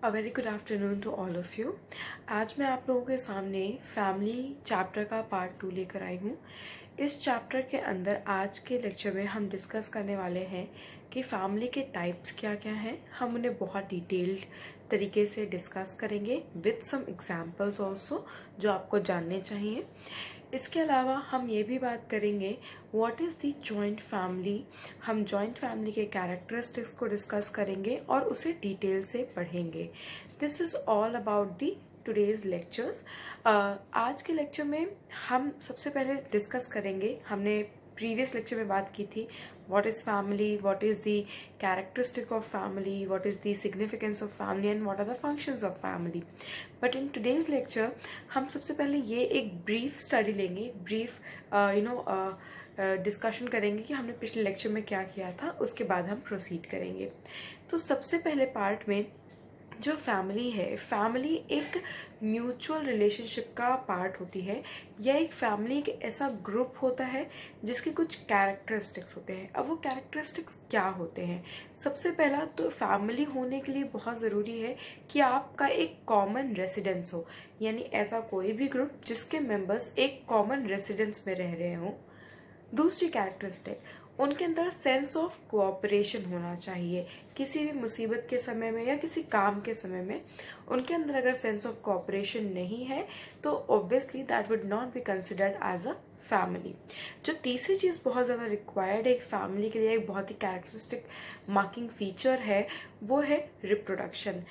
A very good afternoon to all of you. आज मैं आप लोगों के सामने फैमिली चैप्टर का पार्ट 2 लेकर आई हूँ। इस चैप्टर के अंदर आज के लेक्चर में हम डिस्कस करने वाले हैं कि फैमिली के टाइप्स क्या क्या हैं। हम उन्हें बहुत डिटेल्ड तरीके से डिस्कस करेंगे विद सम एग्जांपल्स ऑल्सो जो आपको जानने चाहिए। इसके अलावा हम ये भी बात करेंगे what is the joint family. हम जॉइंट फैमिली के कैरेक्टरिस्टिक्स को डिस्कस करेंगे और उसे डिटेल से पढ़ेंगे। This is all about the today's lectures. आज के लेक्चर में हम सबसे पहले डिस्कस करेंगे, हमने प्रीवियस लेक्चर में बात की थी what is family, what is the characteristic of family, what is the significance of family and what are the functions of family. But in today's lecture हम सबसे पहले ये एक ब्रीफ स्टडी लेंगे, ब्रीफ डिस्कशन करेंगे कि हमने पिछले लेक्चर में क्या किया था, उसके बाद हम प्रोसीड करेंगे। तो सबसे पहले पार्ट में जो फैमिली है, फैमिली एक म्यूचुअल रिलेशनशिप का पार्ट होती है। यह एक फैमिली एक ऐसा ग्रुप होता है जिसके कुछ कैरेक्टरिस्टिक्स होते हैं। अब वो कैरेक्टरिस्टिक्स क्या होते हैं? सबसे पहला तो फैमिली होने के लिए बहुत ज़रूरी है कि आपका एक कॉमन रेसिडेंस हो, यानी ऐसा कोई भी ग्रुप जिसके मेंबर्स एक कॉमन रेसिडेंस में रह रहे हों। दूसरी कैरेक्टरिस्टिक, उनके अंदर सेंस ऑफ कोऑपरेशन होना चाहिए। किसी भी मुसीबत के समय में या किसी काम के समय में उनके अंदर अगर सेंस ऑफ कोऑपरेशन नहीं है तो obviously that would not be considered as a family. जो तीसरी चीज़ बहुत ज़्यादा रिक्वायर्ड है एक फैमिली के लिए, एक बहुत ही कैरेक्टरिस्टिक मार्किंग फीचर है, वो है रिप्रोडक्शन।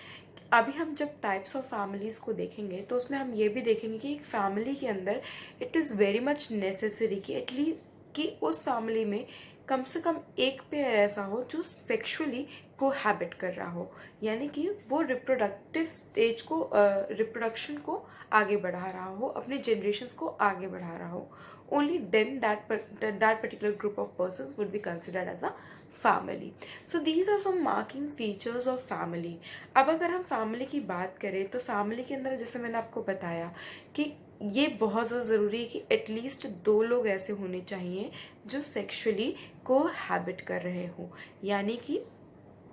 अभी हम जब टाइप्स ऑफ फैमिलीज़ को देखेंगे तो उसमें हम ये भी देखेंगे कि एक फैमिली के अंदर it is very much necessary कि एटलीस्ट कि उस फैमिली में कम से कम एक पेयर ऐसा हो जो सेक्सुअली कोहैबिट कर रहा हो, यानी कि वो रिप्रोडक्टिव स्टेज को रिप्रोडक्शन को आगे बढ़ा रहा हो, अपने जनरेशन्स को आगे बढ़ा रहा हो। Only then that particular group of persons would be considered as a family. So these are some marking features of family. अब अगर हम फैमिली की बात करें तो फैमिली के अंदर जैसे मैंने आपको बताया कि ये बहुत ज़्यादा ज़रूरी है कि एटलीस्ट 2 लोग ऐसे होने चाहिए जो सेक्सुअली को हैबिट कर रहे हो, यानी कि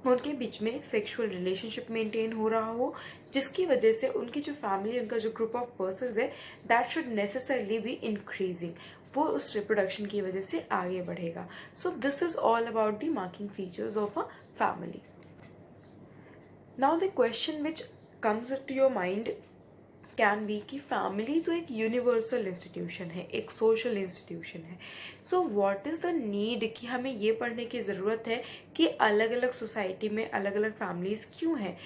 उनके बीच में सेक्सुअल रिलेशनशिप मेंटेन हो रहा हो, जिसकी वजह से उनकी जो फैमिली, उनका जो ग्रुप ऑफ पर्सन्स है that should necessarily be increasing. वो उस रिप्रोडक्शन की वजह से आगे बढ़ेगा। So this is all about the marking features of a family. Now the question which comes to your mind can be कि फैमिली तो एक यूनिवर्सल इंस्टीट्यूशन है, एक सोशल इंस्टीट्यूशन है। So what is the need कि हमें ये पढ़ने की ज़रूरत है कि अलग अलग सोसाइटी में अलग अलग फैमिलीज़ क्यों हैं?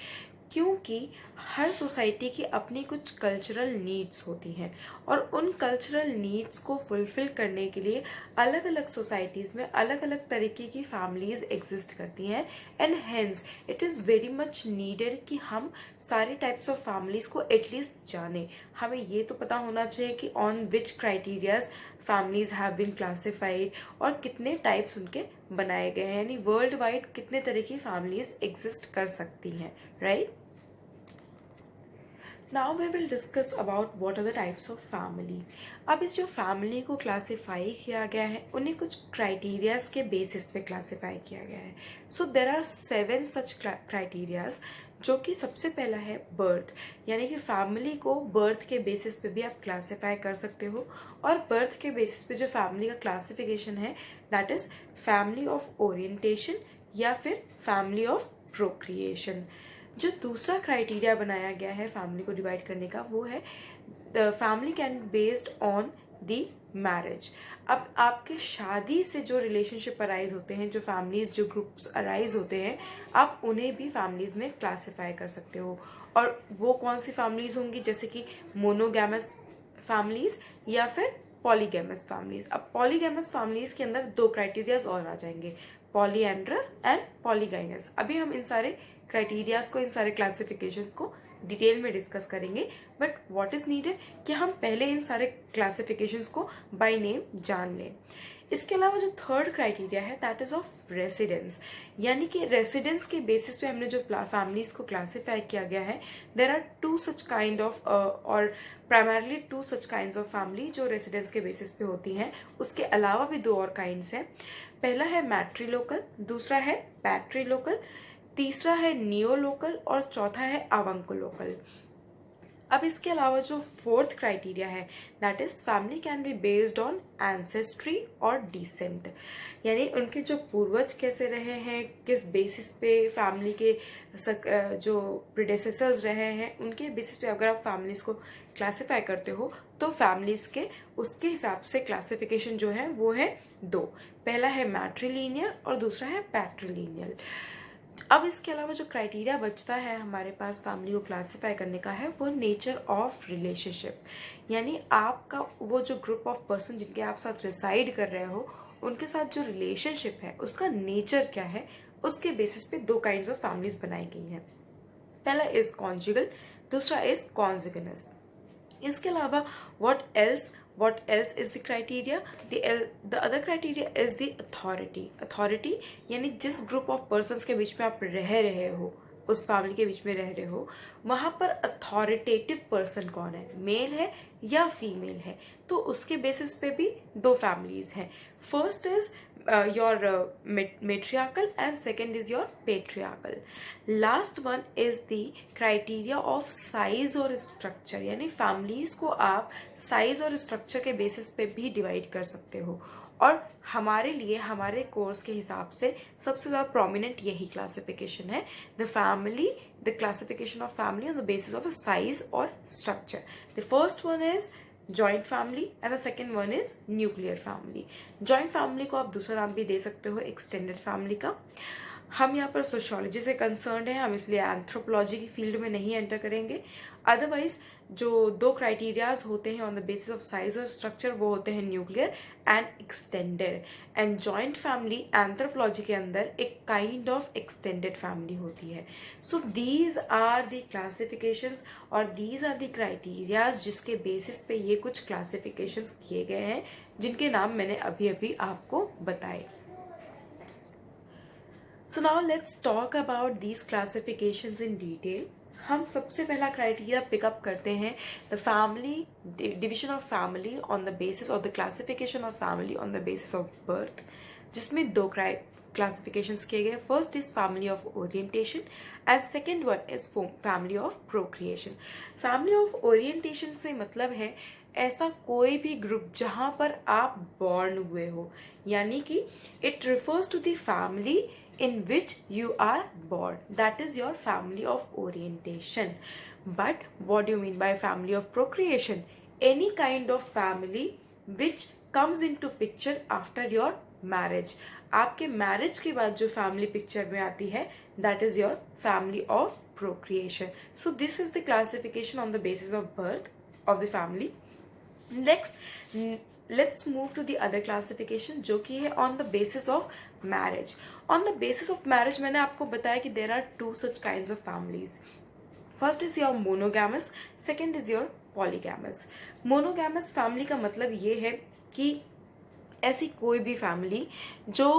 क्योंकि हर सोसाइटी की अपनी कुछ कल्चरल नीड्स होती हैं और उन कल्चरल नीड्स को फुलफ़िल करने के लिए अलग अलग सोसाइटीज़ में अलग अलग तरीके की फैमिलीज़ एग्जिस्ट करती हैं। And hence it is very much needed कि हम सारे टाइप्स ऑफ फैमिलीज़ को एटलीस्ट जानें। हमें ये तो पता होना चाहिए कि on which criterias families have been classified और कितने टाइप्स उनके बनाए गए हैं, यानी वर्ल्ड वाइड कितने तरह की फैमिलीज़ एग्जिस्ट कर सकती हैं, right? Now we will discuss about what are the types of family. अब इस जो फैमिली को क्लासीफाई किया गया है उन्हें कुछ क्राइटेरियाज के बेसिस पे क्लासीफाई किया गया है। सो देर आर 7 सच क्राइटेरियाज, जो कि सबसे पहला है बर्थ, यानी कि फैमिली को बर्थ के बेसिस पे भी आप क्लासीफाई कर सकते हो। और बर्थ के बेसिस पे जो फैमिली का क्लासिफिकेशन है that is family of orientation या फिर फैमिली ऑफ प्रोक्रिएशन। जो दूसरा क्राइटेरिया बनाया गया है फैमिली को डिवाइड करने का वो है the family can be based on the marriage. अब आपके शादी से जो रिलेशनशिप अराइज होते हैं, जो फैमिलीज, जो ग्रुप्स अराइज होते हैं, आप उन्हें भी फैमिलीज में क्लासिफाई कर सकते हो। और वो कौन सी फैमिलीज होंगी? जैसे कि मोनोगैमस फैमिलीज या फिर पॉलीगैमस फैमिलीज। अब पॉलीगैमस फैमिलीज के अंदर 2 क्राइटेरियाज और आ जाएंगे, पॉलीएंड्रस एंड पॉलीगाइनस। अभी हम इन सारे क्राइटेरियाज को, इन सारे क्लासिफिकेशंस को डिटेल में डिस्कस करेंगे। बट व्हाट इज नीडेड कि हम पहले इन सारे क्लासिफिकेशंस को बाय नेम जान लें। इसके अलावा जो थर्ड क्राइटेरिया है दैट इज ऑफ रेसिडेंस, यानी कि रेसिडेंस के बेसिस पे हमने जो फैमिलीज को क्लासिफाई किया गया है, there are 2 such kind of और primarily 2 such kinds of family जो रेसिडेंस के बेसिस पे होती हैं। उसके अलावा भी 2 और काइंड्स हैं। पहला है मैट्री लोकल, दूसरा है पैट्री लोकल। तीसरा है नियो लोकल और चौथा है अवंको लोकल। अब इसके अलावा जो फोर्थ क्राइटेरिया है that is family can be based on ancestry और डिसेंट, यानी उनके जो पूर्वज कैसे रहे हैं, किस बेसिस पे फैमिली के जो प्रीडेसेसर्स रहे हैं उनके बेसिस पे अगर आप फैमिलीज को क्लासिफाई करते हो तो फैमिलीज के उसके हिसाब से क्लासिफिकेशन जो है वो है दो। पहला है मैट्रिलीनियल और दूसरा है पैट्रिलीनियल। अब इसके अलावा जो क्राइटेरिया बचता है हमारे पास फैमिली को क्लासिफाई करने का है वो नेचर ऑफ रिलेशनशिप, यानी आपका वो जो ग्रुप ऑफ पर्सन जिनके आप साथ रिसाइड कर रहे हो उनके साथ जो रिलेशनशिप है उसका नेचर क्या है, उसके बेसिस पे दो काइंड्स ऑफ फैमिलीज बनाई गई हैं। पहला इज कॉन्जुगल, दूसरा इज कॉन्जुगनस। इसके अलावा what else is the criteria? The other criteria is the authority, यानी जिस ग्रुप ऑफ पर्सन्स के बीच में आप रह रहे हो, उस फैमिली के बीच में रह रहे हो, वहां पर अथॉरिटेटिव पर्सन कौन है, मेल है या फीमेल है, तो उसके बेसिस पे भी दो फैमिलीज हैं। First is your matriarchal and second is your patriarchal. Last one is the criteria of size और structure, यानी families को आप size और structure के basis पे भी divide कर सकते हो, और हमारे लिए हमारे कोर्स के हिसाब से सबसे ज़्यादा prominent यही classification है, the classification of family on the basis of a size or structure. The first one is joint family and the second one is nuclear family. Joint family को आप दूसरा नाम भी दे सकते हो एक्सटेंडेड फैमिली का। हम यहाँ पर सोशियोलॉजी से कंसर्न है, हम इसलिए एंथ्रोपोलॉजी की फील्ड में नहीं एंटर करेंगे। अदरवाइज जो दो क्राइटेरियाज होते हैं on the basis of size और स्ट्रक्चर वो होते हैं nuclear and extended, and joint family anthropology के अंदर एक काइंड ऑफ एक्सटेंडेड फैमिली होती है। So these are the classifications और दीज आर द क्राइटेरियाज जिसके बेसिस पे ये कुछ क्लासिफिकेशंस किए गए हैं जिनके नाम मैंने अभी अभी आपको बताए। So now let's talk about these classifications in detail. हम सबसे पहला क्राइटेरिया पिकअप करते हैं the family division of family on the basis of the classification of family on the basis of birth, जिसमें दो क्लासिफिकेशंस किए गए। First is family of orientation and second one is family of procreation. Family of orientation से मतलब है ऐसा कोई भी ग्रुप जहां पर आप बॉर्न हुए हो, यानी कि it refers to the family in which you are born, that is your family of orientation. But what do you mean by family of procreation? Any kind of family which comes into picture after your marriage. आपके marriage के बाद जो family picture में आती है that is your family of procreation. So this is the classification on the basis of birth of the family. Next, let's move to the other classification जो कि है on the basis of marriage. On the basis of marriage मैंने आपको बताया कि there are two such kinds of families. First is your monogamous, second is your polygamous. Monogamous family का मतलब ये है कि ऐसी कोई भी फैमिली जो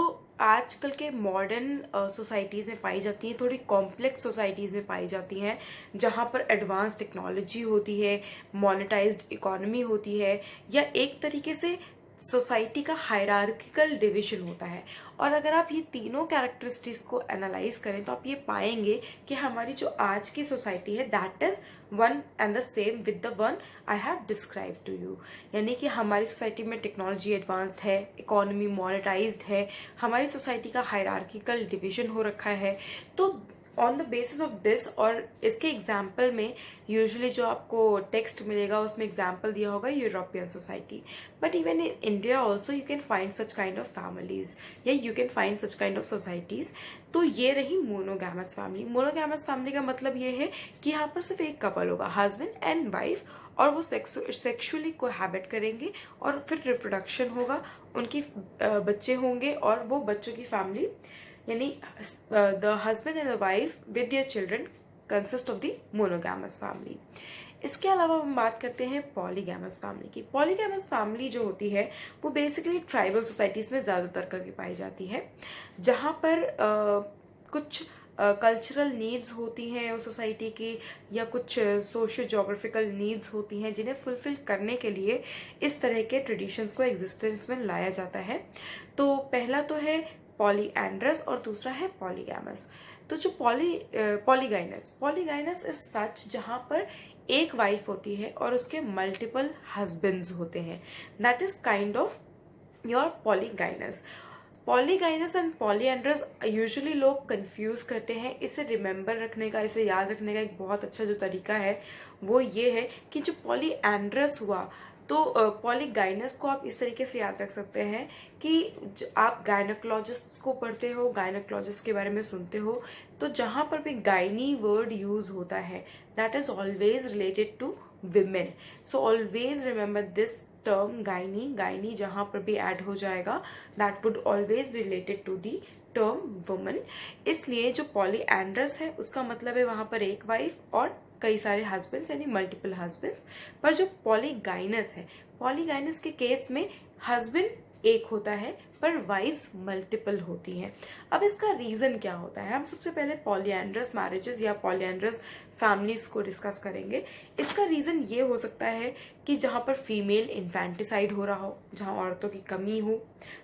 आजकल के मॉडर्न सोसाइटीज़ में पाई जाती हैं, थोड़ी कॉम्प्लेक्स सोसाइटीज़ में पाई जाती हैं, जहाँ पर एडवांस टेक्नोलॉजी होती है, मोनेटाइज्ड इकोनॉमी होती है, या एक तरीके से सोसाइटी का हायरार्किकल डिवीजन होता है। और अगर आप ये तीनों कैरेक्टरिस्टिक्स को एनालाइज करें तो आप ये पाएंगे कि हमारी जो आज की सोसाइटी है that is one and the same with the one I have describe to you, यानी कि हमारी सोसाइटी में टेक्नोलॉजी एडवांस्ड है, इकोनॉमी मोनेटाइज्ड है, हमारी सोसाइटी का हायरार्किकल डिवीजन हो रखा है। तो on the basis of this, और इसके एग्जाम्पल में यूजुअली जो आपको टेक्स्ट मिलेगा उसमें एग्जाम्पल दिया होगा European society, but even in India also you can find such kind of families या you can find such kind of societies. तो ये रही मोनोगैमस फैमिली। मोनोगैमस फैमिली का मतलब ये है कि यहाँ पर सिर्फ एक कपल होगा, हस्बैंड एंड वाइफ, और वो सेक्सुअली कोहैबिट करेंगे और फिर रिप्रोडक्शन होगा, उनकी बच्चे होंगे और वो बच्चों की फैमिली यानी the husband and the wife with their children consist of the monogamous family. इसके अलावा हम बात करते हैं पॉलीगैमस फैमिली की। पॉलीगैमस फैमिली जो होती है वो बेसिकली ट्राइबल सोसाइटीज में ज़्यादातर करके पाई जाती है, जहाँ पर कुछ कल्चरल नीड्स होती हैं उस सोसाइटी की, या कुछ सोशियो जोग्राफिकल नीड्स होती हैं जिन्हें फुलफिल करने के लिए इस तरह के ट्रेडिशंस को एग्जिस्टेंस में लाया जाता है। तो पहला तो है पॉलीएंड्रस और दूसरा है पॉलीगैमस। तो जो पॉलीगाइनस इज सच जहाँ पर एक वाइफ होती है और उसके मल्टीपल हस्बैंड्स होते हैं, that is kind of your polygynous. Polygynous and polyandrous usually लोग कंफ्यूज करते हैं। इसे रिमेंबर रखने का, इसे याद रखने का एक बहुत अच्छा जो तरीका है वो ये है कि जो पॉलीएंड्रस हुआ तो पॉलीगाइनस को आप इस तरीके से याद रख सकते हैं कि आप गायनोकोलॉजिस्ट को पढ़ते हो, गायनोकोलॉजिस्ट के बारे में सुनते हो, तो जहां पर भी गायनी वर्ड यूज होता है that is always related to women. So always remember this term gyne जहां पर भी ऐड हो जाएगा that would always be related to the term woman. इसलिए जो पॉलीएंड्रस है उसका मतलब है वहां पर एक वाइफ और कई सारे हस्बैंड्स यानी मल्टीपल हस्बैंड्स। पर जो पॉलीगाइनस है, पॉलीगाइनस के केस में हस्बैंड एक होता है पर वाइफ्स मल्टीपल होती हैं। अब इसका रीजन क्या होता है, हम सबसे पहले पॉलीएंड्रस मैरिजेस या पॉलीएंड्रस फैमिलीज को डिस्कस करेंगे। इसका रीजन ये हो सकता है कि जहां पर फीमेल इन्फेंटिसाइड हो रहा हो, जहां औरतों की कमी हो।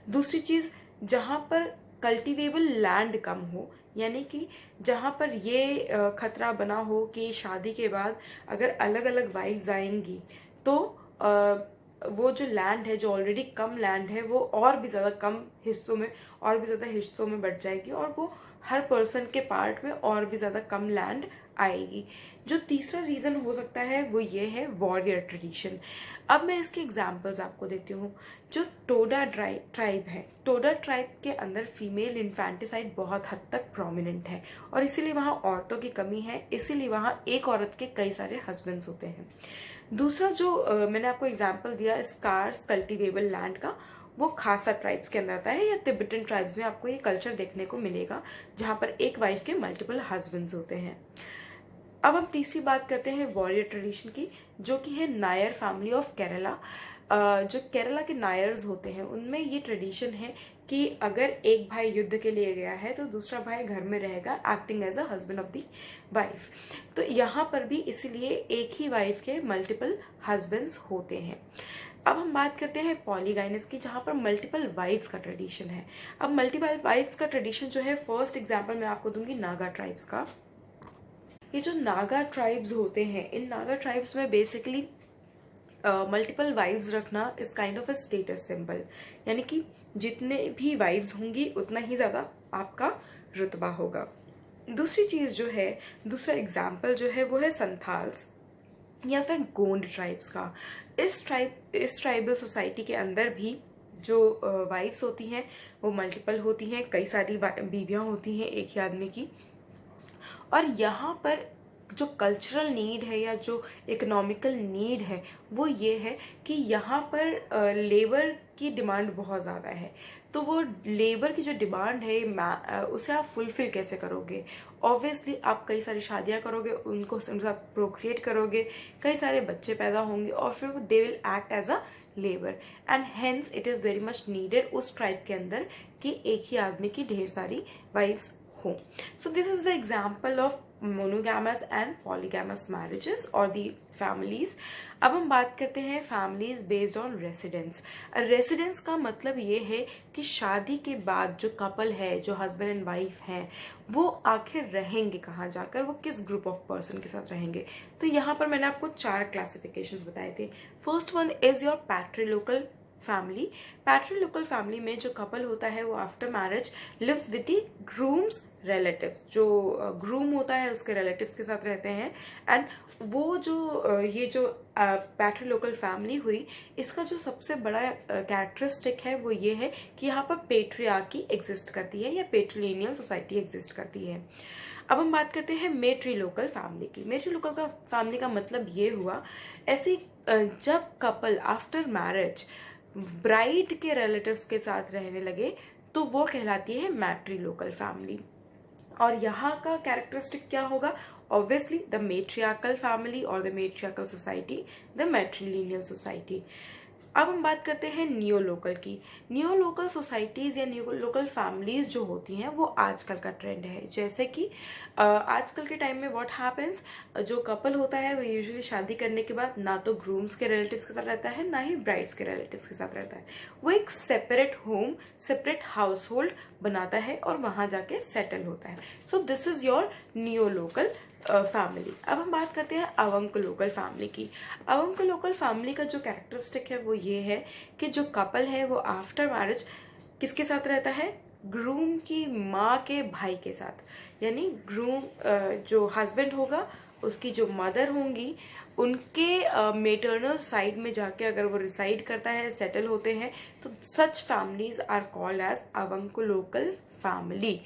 दूसरी चीज, जहां पर कल्टीवेबल लैंड कम हो, यानी कि जहां पर ये खतरा बना हो कि शादी के बाद अगर अलग अलग वाइफ्स आएंगी तो वो जो लैंड है, जो ऑलरेडी कम लैंड है, वो और भी ज्यादा कम हिस्सों में, और भी ज्यादा हिस्सों में बढ़ जाएगी और वो हर पर्सन के पार्ट में और भी ज्यादा कम लैंड आएगी। जो तीसरा रीजन हो सकता है वो ये है वॉरियर ट्रेडिशन। अब मैं इसके एग्जाम्पल्स आपको देती हूँ। जो टोडा ट्राइब है, टोडा ट्राइब के अंदर फीमेल इन्फेंटिसाइड बहुत हद तक प्रोमिनेंट है और इसीलिए वहां औरतों की कमी है, इसीलिए वहां एक औरत के कई सारे हस्बैंड्स होते हैं। दूसरा जो मैंने आपको एग्जाम्पल दिया स्कार्स कल्टीवेबल लैंड का, वो खासा ट्राइब्स के अंदर आता है या तिब्बतन ट्राइब्स में आपको ये कल्चर देखने को मिलेगा जहां पर एक वाइफ के मल्टीपल हस्बैंड्स होते हैं। अब हम तीसरी बात करते हैं वॉरियर ट्रेडिशन की, जो कि है नायर फैमिली ऑफ केरला। जो केरला के नायर्स होते हैं उनमें ये ट्रेडिशन है कि अगर एक भाई युद्ध के लिए गया है तो दूसरा भाई घर में रहेगा acting as a husband of the wife. तो यहाँ पर भी इसीलिए एक ही वाइफ के मल्टीपल हस्बैंड्स होते हैं। अब हम बात करते हैं पॉलीगाइनस की, जहां पर मल्टीपल वाइफ्स का ट्रेडिशन है। अब मल्टीपल वाइफ्स का ट्रेडिशन जो है, फर्स्ट एग्जाम्पल मैं आपको दूंगी नागा ट्राइब्स का। ये जो नागा ट्राइब्स होते हैं, इन नागा ट्राइब्स में बेसिकली मल्टीपल वाइफ्स रखना is kind of a status symbol, यानी कि जितने भी वाइफ्स होंगी उतना ही ज्यादा आपका रुतबा होगा। दूसरी चीज जो है, दूसरा एग्जाम्पल जो है वो है संथाल्स या फिर गोंड ट्राइब्स का। इस ट्राइबल सोसाइटी के अंदर भी जो वाइफ्स होती हैं वो मल्टीपल होती हैं, कई सारी बीवियां होती हैं एक ही आदमी की। और यहाँ पर जो कल्चरल नीड है या जो इकोनॉमिकल नीड है वो ये है कि यहाँ पर लेबर की डिमांड बहुत ज़्यादा है। तो वो लेबर की जो डिमांड है उसे आप फुलफिल कैसे करोगे? ऑब्वियसली आप कई सारी शादियां करोगे, उनके साथ प्रोक्रिएट करोगे, कई सारे बच्चे पैदा होंगे और फिर वो they will act as a labour and hence it is very much needed उस ट्राइब के अंदर कि एक ही आदमी की ढेर सारी वाइफ्स हो। So this is the example of monogamous and polygamous marriages or the families। अब हम बात करते हैं families based on residence। Residence का मतलब ये है कि शादी के बाद जो कपल है, जो हस्बैंड एंड वाइफ हैं, वो आखिर रहेंगे कहाँ जाकर, वो किस ग्रुप ऑफ पर्सन के साथ रहेंगे। तो यहाँ पर मैंने आपको 4 क्लासिफिकेशंस बताए थे। First one is your patrilocal family. Patrilocal family में जो कपल होता है वो after marriage lives with the groom's relatives. जो ग्रूम होता है उसके रिलेटिव्स के साथ रहते हैं। एंड वो जो ये जो पैट्रिलोकल फैमिली हुई, इसका जो सबसे बड़ा कैरेक्टरिस्टिक है वो ये है कि यहाँ पर पेट्रियार्की एग्जिस्ट करती है या पेट्रिलिनियल सोसाइटी एग्जिस्ट करती है। अब हम बात करते हैं मेट्रिलोकल फैमिली की। मेट्रिलोकल का फैमिली का मतलब ये हुआ, ऐसी जब कपल आफ्टर मैरिज ब्राइड के रिलेटिव्स के साथ रहने लगे तो वो कहलाती है मैट्रिलोकल फैमिली। और यहाँ का कैरेक्टरिस्टिक क्या होगा? ऑब्वियसली द मेट्रियार्कल फैमिली और the matriarchal society, the matrilineal society. अब हम बात करते हैं नियो लोकल की। नियो लोकल सोसाइटीज़ या नियो लोकल फैमिलीज़ जो होती हैं वो आजकल का ट्रेंड है। जैसे कि आजकल के टाइम में व्हाट हैपेंस, जो कपल होता है वो यूजुअली शादी करने के बाद ना तो ग्रूम्स के रिलेटिव्स के साथ रहता है ना ही ब्राइड्स के रिलेटिव्स के साथ रहता है। वो एक separate home, separate house hold बनाता है और वहाँ जाके सेटल होता है। So this is your neo local family. अब हम बात करते हैं अवंकलोकल फैमिली की। अवंकलोकल फैमिली का जो कैरेक्टरिस्टिक है वो ये है कि जो कपल है वो आफ्टर मैरिज किसके साथ रहता है, ग्रूम की माँ के भाई के साथ। यानी ग्रूम जो हस्बैंड होगा उसकी जो मदर होंगी उनके मेटर्नल साइड में जाके अगर वो रिसाइड करता है, सेटल होते हैं, तो such families are called as avunculocal family.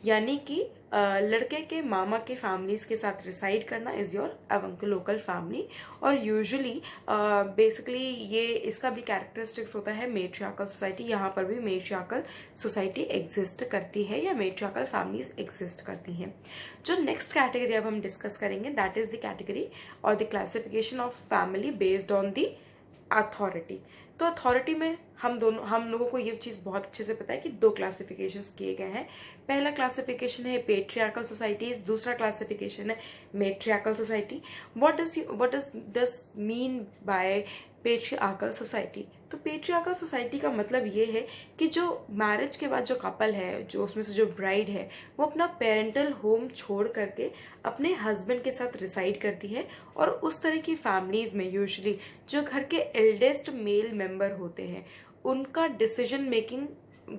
यानी कि लड़के के मामा के फैमिलीज के साथ रिसाइड करना इज योर अवंकलोकल फैमिली। और यूजुअली बेसिकली ये इसका भी कैरेक्टरिस्टिक्स होता है मेट्रियार्कल सोसाइटी। यहाँ पर भी मेट्रियार्कल सोसाइटी एग्जिस्ट करती है या मेट्रियार्कल फैमिलीज एग्जिस्ट करती हैं। जो नेक्स्ट कैटेगरी अब हम डिस्कस करेंगे दैट इज द कैटेगरी और the classification of family based on the authority. तो अथॉरिटी में हम लोगों को ये चीज़ बहुत अच्छे से पता है कि दो क्लासिफिकेशंस किए गए हैं। पहला क्लासिफिकेशन है पेट्रियार्कल सोसाइटीज, दूसरा क्लासिफिकेशन है matriarchal society. What does this mean by patriarchal society? तो पेट्रियार्कल सोसाइटी का मतलब ये है कि जो मैरिज के बाद जो कपल है, जो उसमें से जो ब्राइड है, वो अपना पेरेंटल होम छोड़ करके अपने हस्बैंड के साथ रिसाइड करती है। और उस तरह की फैमिलीज में यूजुअली जो घर के एल्डेस्ट मेल मेंबर होते हैं उनका डिसीजन मेकिंग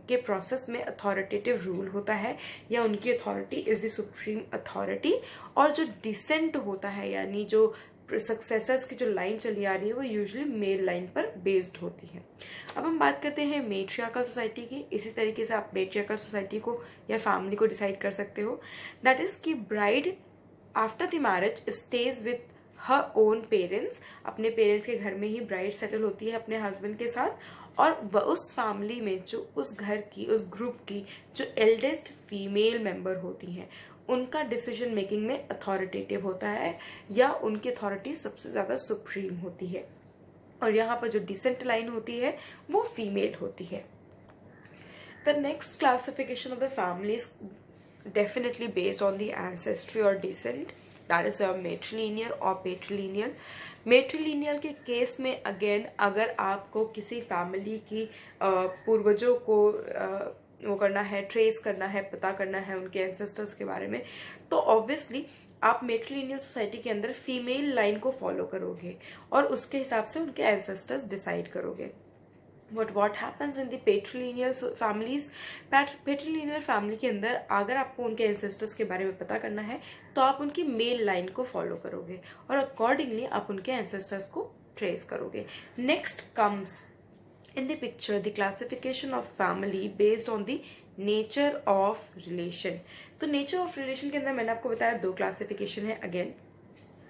के प्रोसेस में अथॉरिटेटिव रूल होता है या उनकी authority is the supreme authority. और जो डिसेंट होता है यानी जो सक्सेसर्स की जो लाइन चली आ रही है वो यूजुअली मेल लाइन पर बेस्ड होती है। अब हम बात करते हैं मेट्रियार्कल सोसाइटी की। इसी तरीके से आप मेट्रियार्कल सोसाइटी को या फैमिली को डिसाइड कर सकते हो। दैट इज कि bride after the marriage stage with her own parents. अपने पेरेंट्स के घर में ही ब्राइड सेटल होती है अपने हस्बैंड के साथ। और वह उस फैमिली में जो उस घर की, उस ग्रुप की जो एल्डेस्ट फीमेल मेंबर होती हैं उनका डिसीजन मेकिंग में अथॉरिटेटिव होता है या उनकी अथॉरिटी सबसे ज्यादा सुप्रीम होती है। और यहाँ पर जो डिसेंट लाइन होती है वो फीमेल होती है। The next classification of the family is definitely based on the ancestry और डिसेंट, दैट इज मेट्रिलिनियल और पेट्रिलिनियल। मेट्रिलिनियल के केस में अगेन अगर आपको किसी फैमिली की पूर्वजों को वो करना है, ट्रेस करना है, पता करना है उनके एंसेस्टर्स के बारे में, तो ऑब्वियसली आप मेट्रिलिनियल सोसाइटी के अंदर फीमेल लाइन को फॉलो करोगे और उसके हिसाब से उनके एंसेस्टर्स डिसाइड करोगे। But what happens in the patrilineal families, patrilineal family के अंदर अगर आपको उनके एंसेस्टर्स के बारे में पता करना है तो आप उनकी मेल लाइन को फॉलो करोगे और अकॉर्डिंगली आप उनके एंसेस्टर्स को ट्रेस करोगे। Next comes in the picture the classification of family based on the nature of relation। तो nature of relation के अंदर मैंने आपको बताया दो क्लासिफिकेशन है again.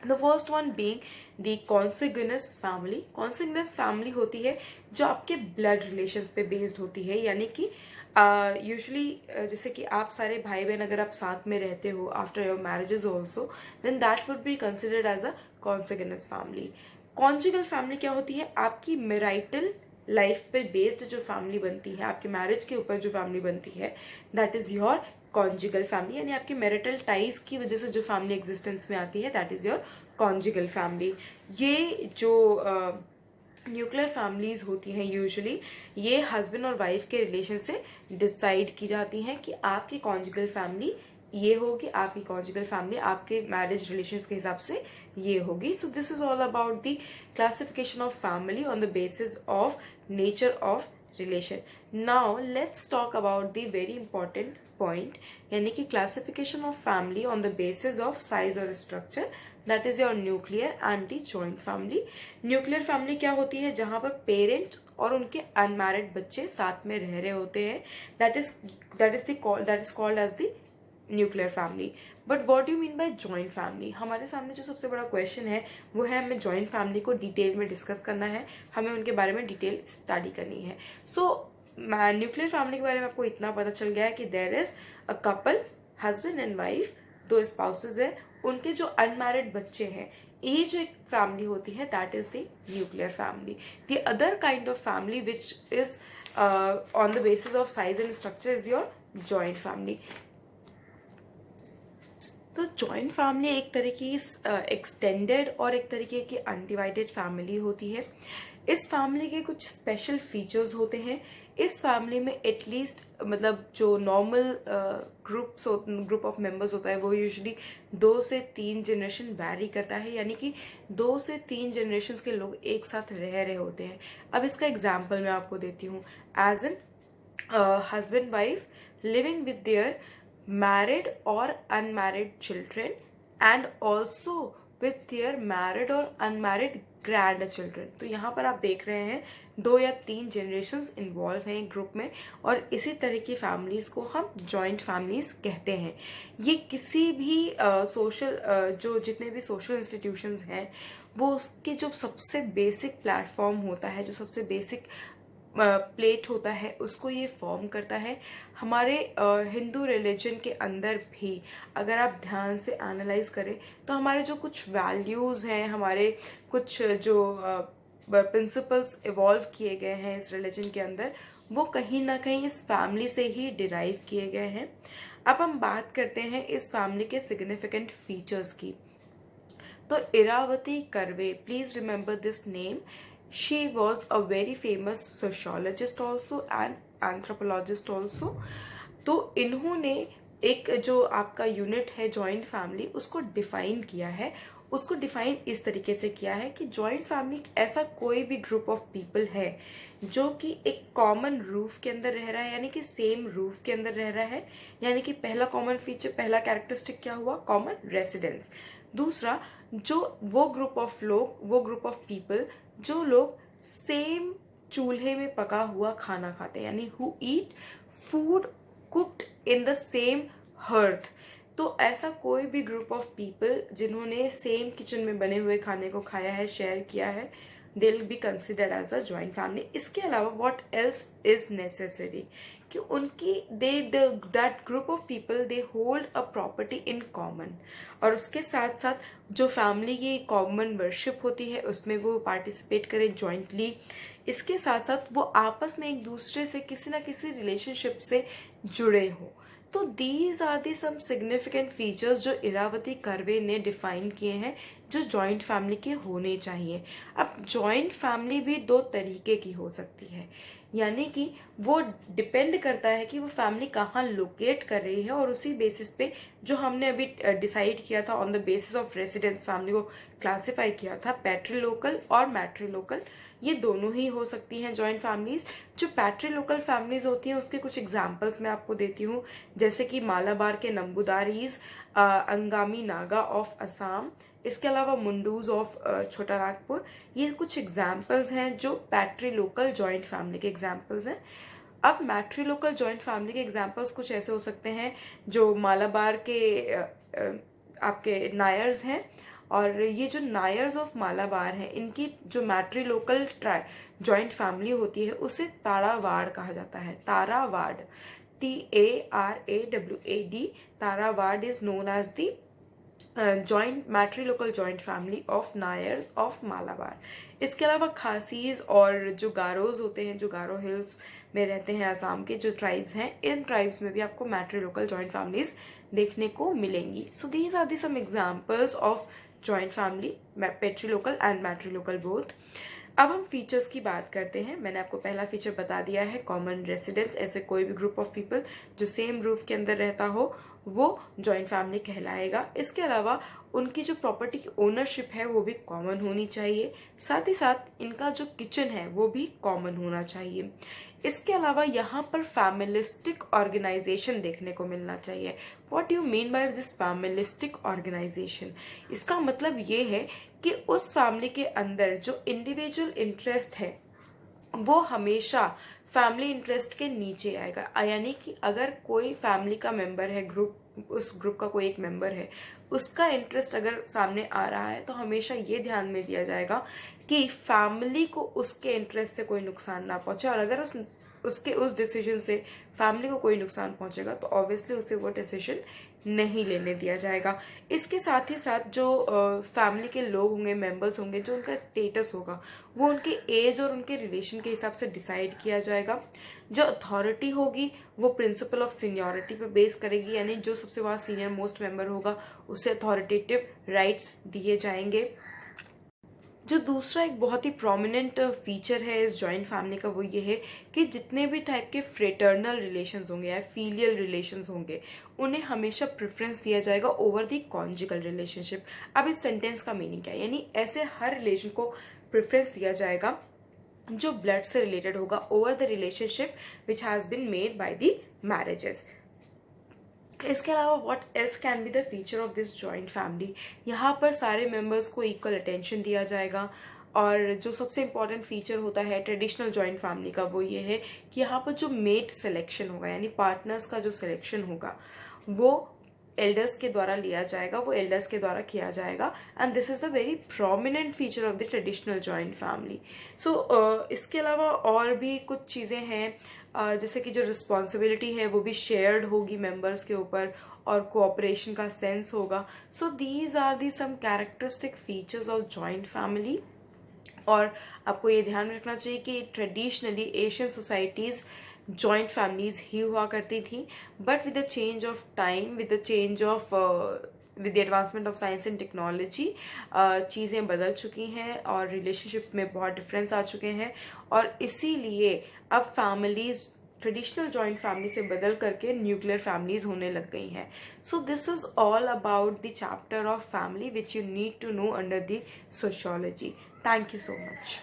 The first one being the consanguineous family. Consanguineous family होती है जो आपके ब्लड रिलेशंस पे बेस्ड होती है। यानी कि यूजुअली जैसे कि आप सारे भाई बहन अगर आप साथ में रहते हो after your marriages also, then that would be considered as a consanguineous family. Conjugal family क्या होती है? आपकी मैरिटल लाइफ पे बेस्ड जो फैमिली बनती है, आपके मैरिज के ऊपर जो फैमिली बनती है, that is your conjugal family. यानी आपकी मैरिटल टाइज की वजह से जो फैमिली एग्जिस्टेंस में आती है that is your conjugal family. ये जो न्यूक्लियर फैमिलीज होती हैं यूजुअली ये हस्बैंड और वाइफ के रिलेशन से डिसाइड की जाती हैं कि आपकी कॉन्जुगल फैमिली ये होगी, आपकी कॉन्जुगल फैमिली आपके मैरिज रिलेशंस के हिसाब से ये होगी। So this is all about the classification of family on the basis of nature of relation. Now let's talk about the very important point, यानी कि classification of family on the basis of size और structure, that is your nuclear and the joint family. Nuclear family क्या होती है? जहां पर parent और उनके अनमैरिड बच्चे साथ में रह रहे होते हैं, that is called as the nuclear family. But what you mean by joint family? हमारे सामने जो सबसे बड़ा क्वेश्चन है वो है हमें जॉइंट फैमिली को डिटेल में डिस्कस करना है, हमें उनके बारे में डिटेल स्टडी करनी है। सो न्यूक्लियर फैमिली के बारे में आपको इतना पता चल गया है कि there is a couple, husband and wife, दो स्पाउसेस है, उनके जो अनमैरिड बच्चे हैं ये जो एक फैमिली होती है that is the nuclear family. The other kind of family which is on the basis of size and structure is your joint family. तो जॉइंट फैमिली एक तरह की एक्सटेंडेड और एक तरीके की अनडिवाइडेड फैमिली होती है. इस फैमिली के कुछ स्पेशल फीचर्स होते हैं. इस फैमिली में एटलीस्ट मतलब जो नॉर्मल ग्रुप ऑफ मेंबर्स होता है वो यूजुअली 2 से 3 जनरेशन वैरी करता है, यानी कि 2 से 3 जनरेशन के लोग एक साथ रह रहे होते हैं. अब इसका एग्जाम्पल मैं आपको देती हूँ. As an husband wife living with their married or unmarried children and also with their married or unmarried grandchildren. तो यहाँ पर आप देख रहे हैं 2 या 3 जनरेशन्स इन्वॉल्व हैं ग्रुप में, और इसी तरह की फैमिलीज को हम जॉइंट फैमिलीज कहते हैं. ये किसी भी सोशल जो जितने भी सोशल इंस्टीट्यूशंस हैं वो उसके जो सबसे बेसिक प्लेटफॉर्म होता है, जो सबसे बेसिक प्लेट होता है, उसको ये फॉर्म करता है. हमारे हिंदू रिलीजन के अंदर भी अगर आप ध्यान से एनालाइज करें तो हमारे जो कुछ वैल्यूज़ हैं, हमारे कुछ जो प्रिंसिपल्स इवॉल्व किए गए हैं इस रिलीजन के अंदर, वो कहीं ना कहीं इस फैमिली से ही डिराइव किए गए हैं. अब हम बात करते हैं इस फैमिली के सिग्निफिकेंट फीचर्स की. तो Iravati Karve, please remember this name. She was a very famous sociologist also and anthropologist also. तो इन्होंने एक जो आपका यूनिट है जॉइंट फैमिली उसको डिफाइन किया है. उसको डिफाइन इस तरीके से किया है कि जॉइंट फैमिली ऐसा कोई भी ग्रुप ऑफ पीपल है जो कि एक कॉमन रूफ के अंदर रह रहा है, यानी कि सेम रूफ के अंदर रह रहा है. यानी कि पहला कॉमन फीचर, पहला कैरेक्टरिस्टिक क्या हुआ? Common residence. दूसरा, जो वो ग्रुप ऑफ पीपल जो लोग सेम चूल्हे में पका हुआ खाना खाते हैं, यानी who eat food cooked in the same hearth. तो ऐसा कोई भी ग्रुप ऑफ पीपल जिन्होंने सेम किचन में बने हुए खाने को खाया है, शेयर किया है, they will be considered as a joint family. इसके अलावा व्हाट एल्स इज नेसेसरी कि उनकी that group of people they hold a property in common, और उसके साथ साथ जो फैमिली की कॉमन वर्शिप होती है उसमें वो पार्टिसिपेट करें जॉइंटली. इसके साथ साथ वो आपस में एक दूसरे से किसी ना किसी रिलेशनशिप से जुड़े हों. तो these are the some significant features जो इरावती कर्वे ने डिफाइन किए हैं जो जॉइंट फैमिली के होने चाहिए. अब जॉइंट फैमिली भी 2 तरीके की हो सकती है, यानी कि वो डिपेंड करता है कि वो फैमिली कहाँ लोकेट कर रही है, और उसी बेसिस पे जो हमने अभी डिसाइड किया था on the basis of residence family को क्लासिफाई किया था, पैट्रीलोकल और मैट्रीलोकल, ये दोनों ही हो सकती हैं जॉइंट फैमिलीज. जो पैट्रीलोकल फैमिलीज होती हैं उसके कुछ एग्जांपल्स मैं आपको देती हूँ, जैसे कि मालाबार के नंबूदारीज, अंगामी नागा ऑफ असम, इसके अलावा मुंडूज ऑफ छोटा नागपुर. ये कुछ एग्जाम्पल्स हैं जो पैट्रीलोकल जॉइंट फैमिली के एग्जाम्पल्स हैं. अब मैट्रीलोकल जॉइंट फैमिली के एग्जाम्पल्स कुछ ऐसे हो सकते हैं जो मालाबार के आपके नायर्स हैं, और ये जो नायर्स ऑफ मालाबार हैं इनकी जो मैट्रीलोकल जॉइंट फैमिली होती है उसे तारावाड़ कहा जाता है. Tarawad, TARAWAD. Tarawad is known as the matrilocal joint family of Nairs of Malabar. इसके अलावा खासीज और जो गारोज होते हैं, जो गारो हिल्स में रहते हैं आसाम के जो ट्राइब्स हैं, इन ट्राइब्स में भी आपको मैट्रीलोकल जॉइंट फैमिलीज देखने को मिलेंगी. So these are the some examples of joint family, patrilocal and matrilocal both. अब हम फीचर्स की बात करते हैं. मैंने आपको पहला फीचर बता दिया है, कॉमन रेसिडेंस. ऐसे कोई भी ग्रुप ऑफ पीपल जो सेम रूफ के अंदर रहता हो वो जॉइंट फैमिली कहलाएगा. इसके अलावा उनकी जो प्रॉपर्टी की ओनरशिप है वो भी कॉमन होनी चाहिए. साथ ही साथ इनका जो किचन है वो भी कॉमन होना चाहिए. इसके अलावा यहाँ पर फैमिलिस्टिक ऑर्गेनाइजेशन देखने को मिलना चाहिए. What you mean by this familistic organization? इसका मतलब ये है कि उस फैमिली के अंदर जो इंडिविजुअल इंटरेस्ट है वो हमेशा फैमिली इंटरेस्ट के नीचे आएगा. यानी कि अगर कोई फैमिली का मेंबर है, उस ग्रुप का कोई एक मेंबर है, उसका इंटरेस्ट अगर सामने आ रहा है तो हमेशा ये ध्यान में दिया जाएगा कि फैमिली को उसके इंटरेस्ट से कोई नुकसान ना पहुंचे, और अगर उस उसके उस डिसीजन से फैमिली को कोई नुकसान पहुंचेगा तो ऑब्वियसली उसे वो डिसीजन नहीं लेने दिया जाएगा। इसके साथ ही साथ जो फैमिली के लोग होंगे, मेंबर्स होंगे, जो उनका स्टेटस होगा वो उनके एज और उनके रिलेशन के हिसाब से डिसाइड किया जाएगा। जो अथॉरिटी होगी वो प्रिंसिपल ऑफ सीनियरिटी पे बेस करेगी, यानी जो सबसे वहाँ सीनियर मोस्ट मेंबर होगा उसे अथॉरिटेटिव राइट्स दिए जाएंगे। जो दूसरा एक बहुत ही प्रोमिनेंट फीचर है इस जॉइंट फैमिली का वो ये है कि जितने भी टाइप के फ्रेटर्नल रिलेशंस होंगे या फीलियल रिलेशंस होंगे उन्हें हमेशा प्रेफरेंस दिया जाएगा ओवर द कॉन्जुगल रिलेशनशिप। अब इस सेंटेंस का मीनिंग क्या है, यानी ऐसे हर रिलेशन को प्रेफरेंस दिया जाएगा जो ब्लड से रिलेटेड होगा over the relationship which has been made by the marriages. इसके अलावा what else can be the feature of this joint family, यहाँ पर सारे मेंबर्स को इक्वल अटेंशन दिया जाएगा। और जो सबसे इम्पॉर्टेंट फीचर होता है ट्रेडिशनल जॉइंट फैमिली का वो ये है कि यहाँ पर जो मेट सिलेक्शन होगा यानी पार्टनर्स का जो सिलेक्शन होगा वो एल्डर्स के द्वारा लिया जाएगा, वो एल्डर्स के द्वारा किया जाएगा। And this is the very prominent feature of the traditional joint family. So इसके अलावा और भी कुछ चीज़ें हैं जैसे कि जो रिस्पॉन्सिबिलिटी है वो भी शेयर्ड होगी मेंबर्स के ऊपर और कोऑपरेशन का सेंस होगा। So these are the some characteristic features of joint family. और आपको ये ध्यान रखना चाहिए कि traditionally Asian societies joint families ही हुआ करती थी, but with the change of time, with the change of with the advancement of science and technology चीज़ें बदल चुकी हैं और रिलेशनशिप में बहुत डिफरेंस आ चुके हैं। और इसीलिए अब फैमिलीज ट्रेडिशनल जॉइंट फैमिली से बदल करके न्यूक्लियर फैमिलीज होने लग गई हैं। So this is all about the chapter of family which you need to know under the sociology. Thank you so much.